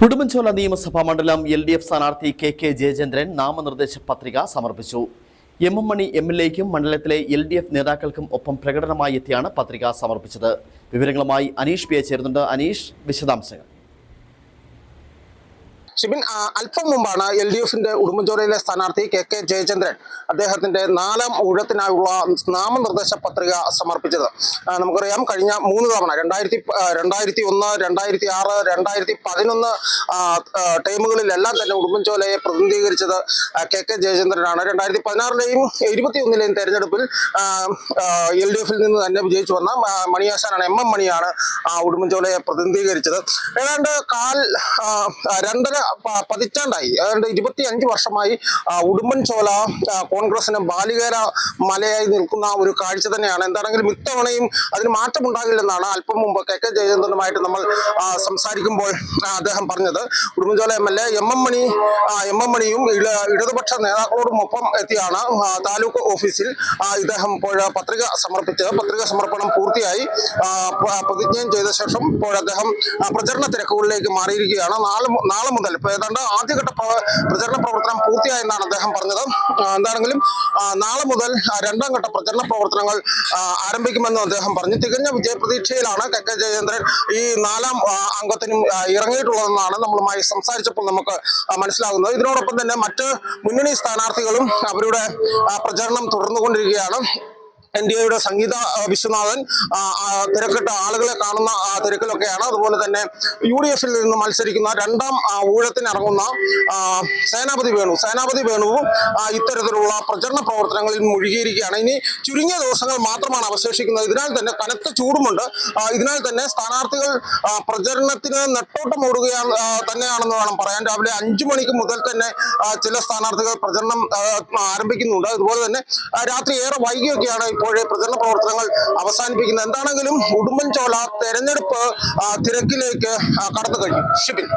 ഉടുമ്പൻചോല നിയമസഭാ മണ്ഡലം LDF സ്ഥാനാർത്ഥി കെ ജയചന്ദ്രൻ നാമനിർദ്ദേശ പത്രിക സമർപ്പിച്ചു. MM മണി MLAയ്ക്കും മണ്ഡലത്തിലെ LDF നേതാക്കൾക്കും ഒപ്പം പ്രകടനമായി എത്തിയാണ് പത്രിക സമർപ്പിച്ചത്. വിവരങ്ങളുമായി അനീഷ് പി ചേരുന്നുണ്ട്. അനീഷ്, വിശദാംശങ്ങൾ. ഷിബിൻ, അല്പം മുമ്പാണ് LDFിന്റെ ഉടുമ്പൻചോലയിലെ സ്ഥാനാർത്ഥി കെ ജയചന്ദ്രൻ അദ്ദേഹത്തിന്റെ 4ാം ഊഴത്തിനായുള്ള നാമനിർദ്ദേശ പത്രിക സമർപ്പിച്ചത്. നമുക്കറിയാം, കഴിഞ്ഞ 3 തവണ 2001, 2006, 2011 ടൈമുകളിലെല്ലാം തന്നെ ഉടുമ്പൻചോലയെ പ്രതിനിധീകരിച്ചത് കെ ജയചന്ദ്രനാണ്. 2016ലെയും 2021ലെയും തെരഞ്ഞെടുപ്പിൽ LDFിൽ നിന്ന് തന്നെ വിജയിച്ചു വന്ന മണിയാശാനാണ്, MM മണിയാണ് ഉടുമ്പൻചോലയെ പ്രതിനിധീകരിച്ചത്. ഏതാണ്ട് 2.5 പതിറ്റാണ്ടായി, ഏതാണ്ട് 25 വർഷമായി ഉടുമ്പൻചോല കോൺഗ്രസിന് ബാലികേര മലയായി നിൽക്കുന്ന ഒരു കാഴ്ച തന്നെയാണ്. എന്താണെങ്കിലും ഇത്തവണയും അതിന് മാറ്റമുണ്ടാകില്ലെന്നാണ് അല്പം മുമ്പ് കെ ജയചന്ദ്രനുമായിട്ട് നമ്മൾ സംസാരിക്കുമ്പോൾ അദ്ദേഹം പറഞ്ഞത്. ഉടുമ്പൻചോല MLA MM മണിയും ഇടതുപക്ഷ നേതാക്കളോടും ഒപ്പം എത്തിയാണ് താലൂക്ക് ഓഫീസിൽ ഇദ്ദേഹം ഇപ്പോൾ പത്രിക സമർപ്പിച്ചത്. പത്രിക സമർപ്പണം പൂർത്തിയായി പ്രതിജ്ഞയും ചെയ്ത ശേഷം ഇപ്പോൾ അദ്ദേഹം പ്രചരണ തിരക്കുകളിലേക്ക് മാറിയിരിക്കുകയാണ്. നാളെ മുതൽ ഇപ്പോൾ ഏതാണ്ട് ആദ്യഘട്ട പ്രചരണ പ്രവർത്തനം പൂർത്തിയായെന്നാണ് അദ്ദേഹം പറഞ്ഞത്. എന്താണെങ്കിലും നാളെ മുതൽ 2ാം ഘട്ട പ്രചരണ പ്രവർത്തനങ്ങൾ ആരംഭിക്കുമെന്നും അദ്ദേഹം പറഞ്ഞു. തികഞ്ഞ വിജയപ്രതീക്ഷയിലാണ് കെ ജയചന്ദ്രൻ ഈ 4ാം അംഗത്തിനും ഇറങ്ങിയിട്ടുള്ളതെന്നാണ് നമ്മളുമായി സംസാരിച്ചപ്പോൾ നമുക്ക് മനസ്സിലാകുന്നത്. ഇതിനോടൊപ്പം തന്നെ മറ്റ് മുന്നണി സ്ഥാനാർത്ഥികളും അവരുടെ പ്രചരണം തുടർന്നുകൊണ്ടിരിക്കുകയാണ്. NDAയുടെ സംഗീത വിശ്വനാഥൻ തിരക്കിട്ട ആളുകളെ കാണുന്ന തിരക്കിലൊക്കെയാണ്. അതുപോലെ തന്നെ UDFിൽ നിന്ന് മത്സരിക്കുന്ന 2ാം ഊഴത്തിനിറങ്ങുന്ന സേനാപതി വേണുവും ഇത്തരത്തിലുള്ള പ്രചരണ പ്രവർത്തനങ്ങളിൽ മുഴുകിയിരിക്കുകയാണ്. ഇനി ചുരുങ്ങിയ ദിവസങ്ങൾ മാത്രമാണ് അവശേഷിക്കുന്നത്. ഇതിനാൽ തന്നെ കനത്ത ചൂടുമുണ്ട്. ഇതിനാൽ തന്നെ സ്ഥാനാർത്ഥികൾ പ്രചരണത്തിന് നെട്ടോട്ടം ഓടുകയാണ് തന്നെയാണെന്ന് വേണം പറയാൻ. രാവിലെ 5 മണിക്ക് മുതൽ തന്നെ ചില സ്ഥാനാർത്ഥികൾ പ്രചരണം ആരംഭിക്കുന്നുണ്ട്. അതുപോലെ തന്നെ രാത്രി ഏറെ വൈകിയൊക്കെയാണ് പ്രചരണ പ്രവർത്തനങ്ങൾ അവസാനിപ്പിക്കുന്നത്. എന്താണെങ്കിലും ഉടുമ്പൻചോല തെരഞ്ഞെടുപ്പ് തിരക്കിലേക്ക് കടന്നു കഴിഞ്ഞു. ഷിബിൻ.